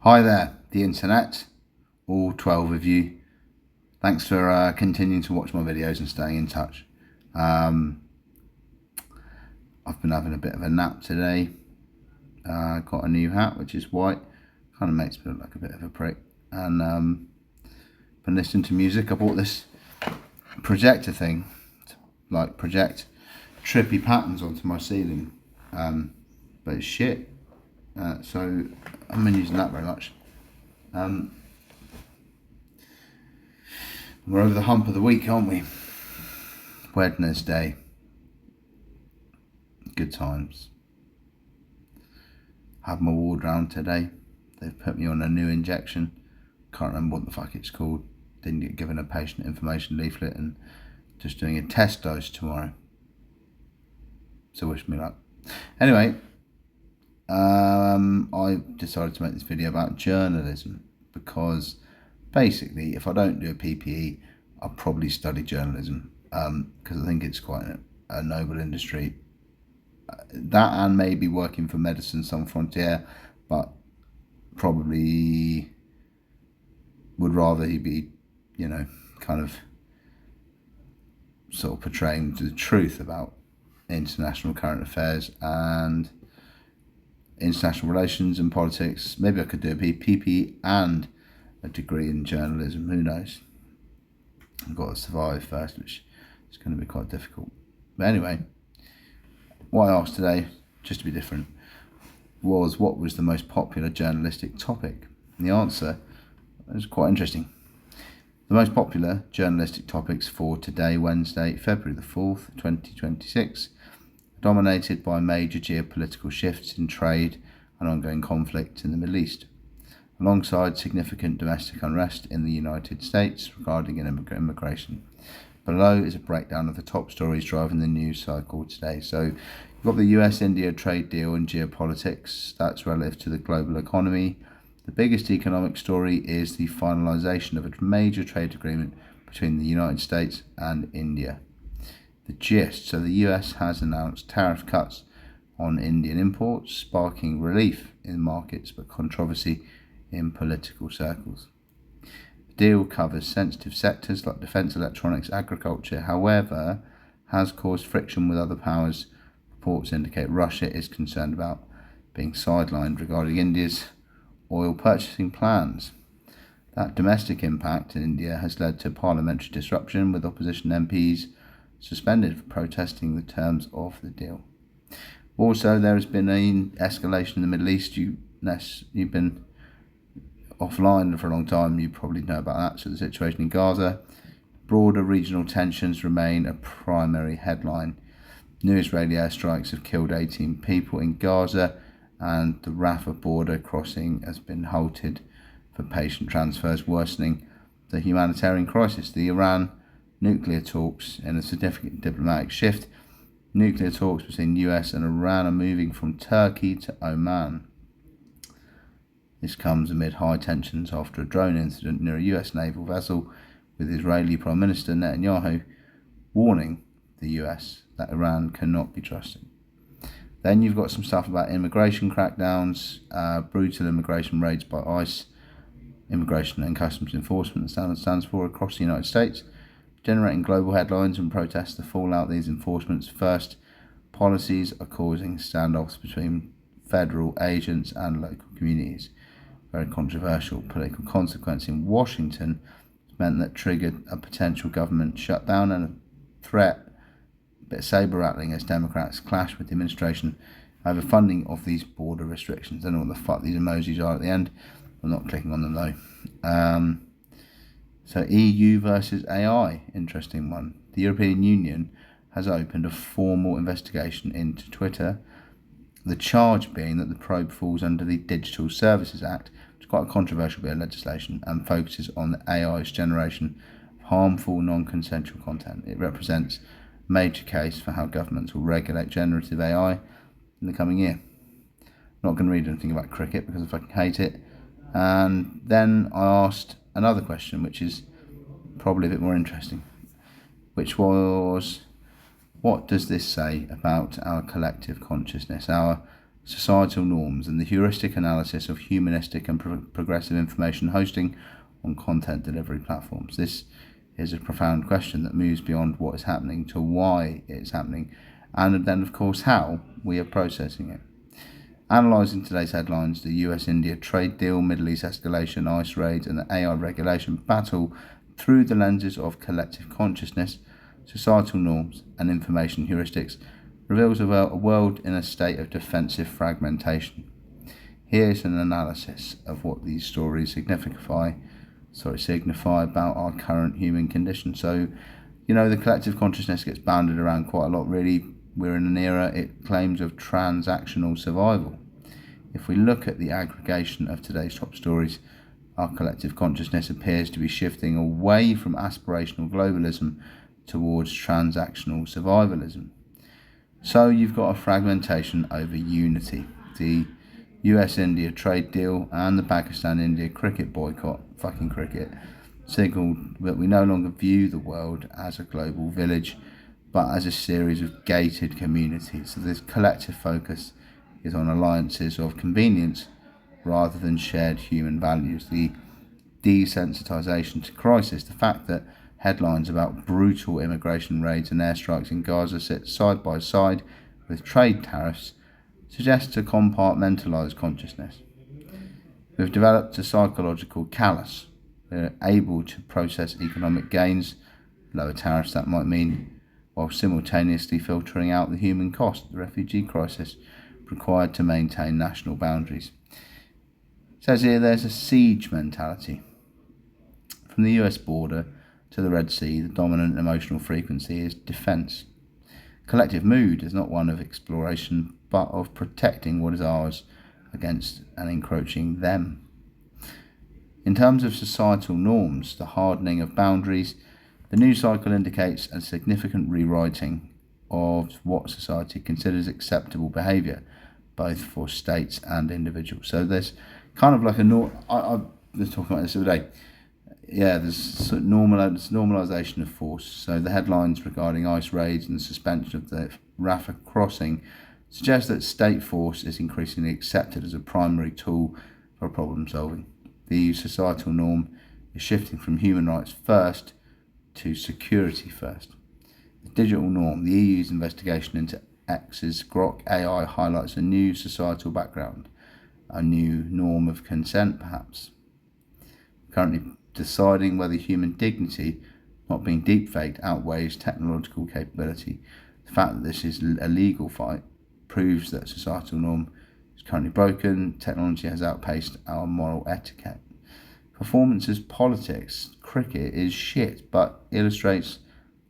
Hi there, the internet, all 12 of you. Thanks for continuing to watch my videos and staying in touch. I've been having a bit of a nap today. Got a new hat, which is white. Kind of makes me look like a bit of a prick. And been listening to music. I bought this projector thing to project trippy patterns onto my ceiling. But it's shit. So I've been using that very much. We're over the hump of the week, aren't we? Wednesday. Good times. Had my ward round today. They've put me on a new injection. Can't remember what the fuck it's called. Didn't get given a patient information leaflet, and just doing a test dose tomorrow. So wish me luck. Anyway, I decided to make this video about journalism because basically, if I don't do a PPE, I'll probably study journalism because I think it's quite a noble industry. That and maybe working for Medicine Sans Frontières, but probably would rather he be, kind of sort of portraying the truth about international current affairs and international relations and politics. Maybe I could do a PPE and a degree in journalism, who knows. I've got to survive first, which is going to be quite difficult. But anyway, what I asked today, just to be different, was what was the most popular journalistic topic? And the answer is quite interesting. The most popular journalistic topics for today, Wednesday, February the 4th, 2026, are dominated by major geopolitical shifts in trade and ongoing conflict in the Middle East, alongside significant domestic unrest in the United States regarding immigration. Below is a breakdown of the top stories driving the news cycle today. So you've got the US-India trade deal and geopolitics. That's relative to the global economy. The biggest economic story is the finalisation of a major trade agreement between the United States and India. The gist: so the US has announced tariff cuts on Indian imports, sparking relief in markets but controversy in political circles. The deal covers sensitive sectors like defence, electronics, agriculture, however, has caused friction with other powers. Reports indicate Russia is concerned about being sidelined regarding India's oil purchasing plans. That domestic impact in India has led to parliamentary disruption, with opposition MPs suspended for protesting the terms of the deal. Also, there has been an escalation in the Middle East. You've been offline for a long time, you probably know about that. So the situation in Gaza, broader regional tensions remain a primary headline. New Israeli airstrikes have killed 18 people in Gaza, and the Rafah border crossing has been halted for patient transfers, worsening the humanitarian crisis. The Iran nuclear talks in a significant diplomatic shift. Nuclear talks between the US and Iran are moving from Turkey to Oman. This comes amid high tensions after a drone incident near a US naval vessel, with Israeli Prime Minister Netanyahu warning the US that Iran cannot be trusted. Then you've got some stuff about immigration crackdowns, brutal immigration raids by ICE, Immigration and Customs Enforcement stands for, across the United States, generating global headlines and protests to fallout these enforcements. First, policies are causing standoffs between federal agents and local communities. Very controversial political consequence in Washington meant that triggered a potential government shutdown and a threat, a bit of saber rattling as Democrats clash with the administration over funding of these border restrictions. I don't know what the fuck these emojis are at the end. I'm not clicking on them though. So EU versus AI, interesting one. The European Union has opened a formal investigation into Twitter, the charge being that the probe falls under the Digital Services Act, which is quite a controversial bit of legislation, and focuses on the AI's generation of harmful, non-consensual content. It represents a major case for how governments will regulate generative AI in the coming year. I'm not going to read anything about cricket because I fucking hate it. And then I asked another question, which is probably a bit more interesting, which was, what does this say about our collective consciousness, our societal norms and the heuristic analysis of humanistic and progressive information hosting on content delivery platforms. This is a profound question that moves beyond what is happening to why it's happening, and then, of course, how we are processing it. Analysing today's headlines, the US-India trade deal, Middle East escalation, ICE raids, and the AI regulation battle through the lenses of collective consciousness, societal norms, and information heuristics reveals a world in a state of defensive fragmentation. Here's an analysis of what these stories signify about our current human condition. So, the collective consciousness gets bounded around quite a lot, really. We're in an era, it claims, of transactional survival. If we look at the aggregation of today's top stories, our collective consciousness appears to be shifting away from aspirational globalism towards transactional survivalism. So you've got a fragmentation over unity. The US-India trade deal and the Pakistan-India cricket boycott, fucking cricket, signalled that we no longer view the world as a global village, but as a series of gated communities. So this collective focus is on alliances of convenience rather than shared human values. The desensitization to crisis, the fact that headlines about brutal immigration raids and airstrikes in Gaza sit side by side with trade tariffs, suggests a compartmentalized consciousness. We've developed a psychological callus. We're able to process economic gains, lower tariffs that might mean, while simultaneously filtering out the human cost, the refugee crisis required to maintain national boundaries. It says here there's a siege mentality. From the US border to the Red Sea, the dominant emotional frequency is defence. Collective mood is not one of exploration, but of protecting what is ours against an encroaching them. In terms of societal norms, the hardening of boundaries, the news cycle indicates a significant rewriting of what society considers acceptable behaviour, both for states and individuals. So there's kind of like I was talking about this the other day. Yeah, there's normalisation of force. So the headlines regarding ICE raids and the suspension of the Rafah crossing suggest that state force is increasingly accepted as a primary tool for problem solving. The societal norm is shifting from human rights first to security first. The digital norm, the EU's investigation into X's Grok AI highlights a new societal background, a new norm of consent perhaps. Currently deciding whether human dignity, not being deepfaked, outweighs technological capability. The fact that this is a legal fight proves that societal norm is currently broken. Technology has outpaced our moral etiquette. Performance is politics. Cricket is shit, but illustrates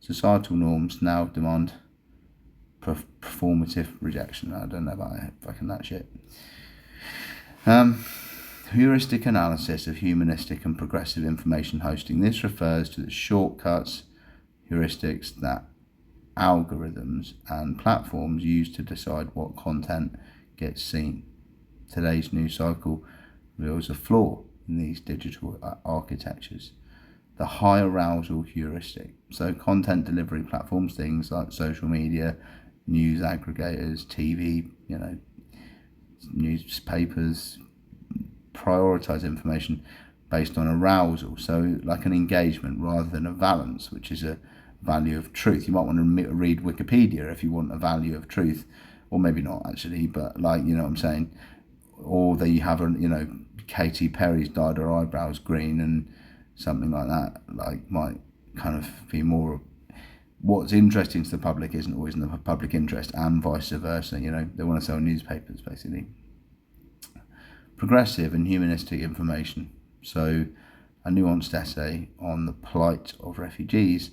societal norms now demand performative rejection. I don't know about fucking that shit. Heuristic analysis of humanistic and progressive information hosting. This refers to the shortcuts, heuristics that algorithms and platforms use to decide what content gets seen. Today's news cycle reveals a flaw in these digital architectures. The high arousal heuristic. So content delivery platforms, things like social media, news aggregators, TV, newspapers, prioritize information based on arousal. So like an engagement rather than a valence, which is a value of truth. You might want to read Wikipedia if you want a value of truth, or maybe not actually, but what I'm saying. Or that you have Katy Perry's dyed her eyebrows green and something like that, might kind of be more. What's interesting to the public isn't always in the public interest, and vice versa. They want to sell newspapers basically. Progressive and humanistic information. So, a nuanced essay on the plight of refugees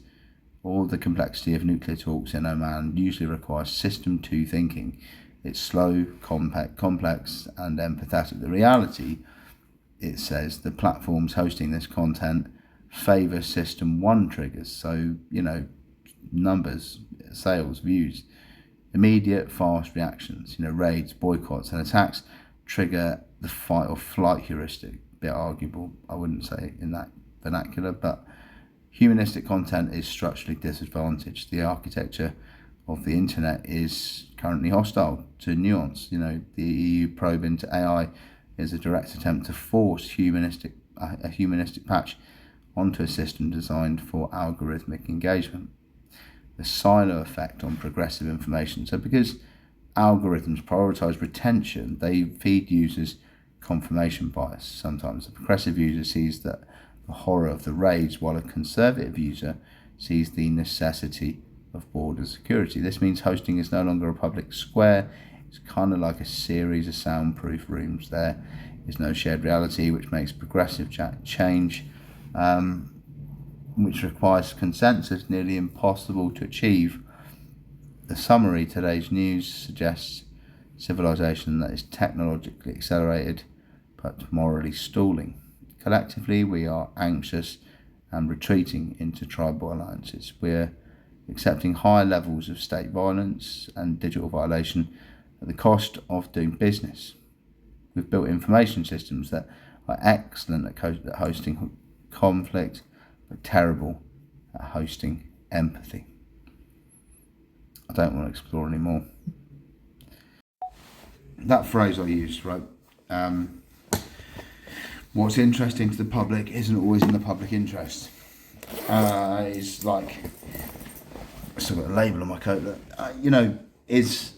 or the complexity of nuclear talks in Oman usually requires System 2 thinking. It's slow, complex, and empathetic. The reality, it says, the platforms hosting this content favour System 1 triggers. So, numbers, sales, views, immediate, fast reactions. Raids, boycotts, and attacks trigger the fight or flight heuristic. Bit arguable, I wouldn't say in that vernacular, but humanistic content is structurally disadvantaged. The architecture of the internet is currently hostile to nuance. You know, the EU probe into AI is a direct attempt to force a humanistic patch onto a system designed for algorithmic engagement. The silo effect on progressive information. So because algorithms prioritize retention, they feed users confirmation bias. Sometimes the progressive user sees the horror of the rage, while a conservative user sees the necessity of border security. This means hosting is no longer a public square. It's kind of like a series of soundproof rooms. There is no shared reality, which makes progressive change, which requires consensus, nearly impossible to achieve. The summary: today's news suggests civilization that is technologically accelerated but morally stalling. Collectively, we are anxious and retreating into tribal alliances. We're accepting high levels of state violence and digital violation at the cost of doing business. We've built information systems that are excellent at hosting conflict, but terrible at hosting empathy. I don't want to explore anymore. That phrase I used, right? What's interesting to the public isn't always in the public interest. It's like, I still got a label on my coat that, is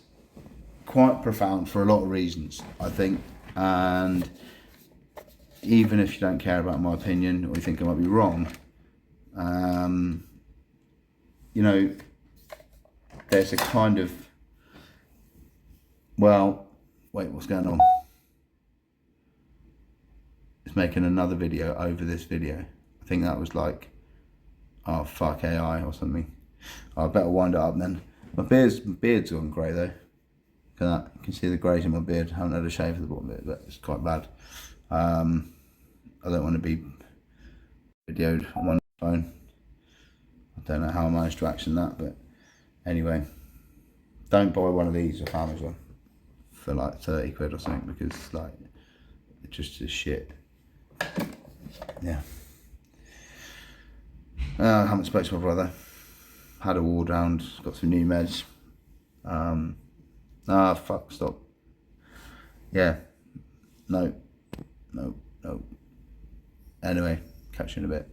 quite profound for a lot of reasons, I think. And even if you don't care about my opinion or you think I might be wrong, there's a kind of, what's going on? It's making another video over this video. I think that was like, oh fuck AI or something. I better wind it up then. My beard's gone grey though. Look at that. You can see the greys in my beard. I haven't had a shave of the bottom bit, but it's quite bad. I don't want to be videoed on my phone. I don't know how I managed to action that, but anyway, don't buy one of these off Amazon for like 30 quid or something, because like it's just as shit. Yeah. I haven't spoken to my brother. Had a ward round, got some new meds. Stop. Yeah. No. Anyway, catch you in a bit.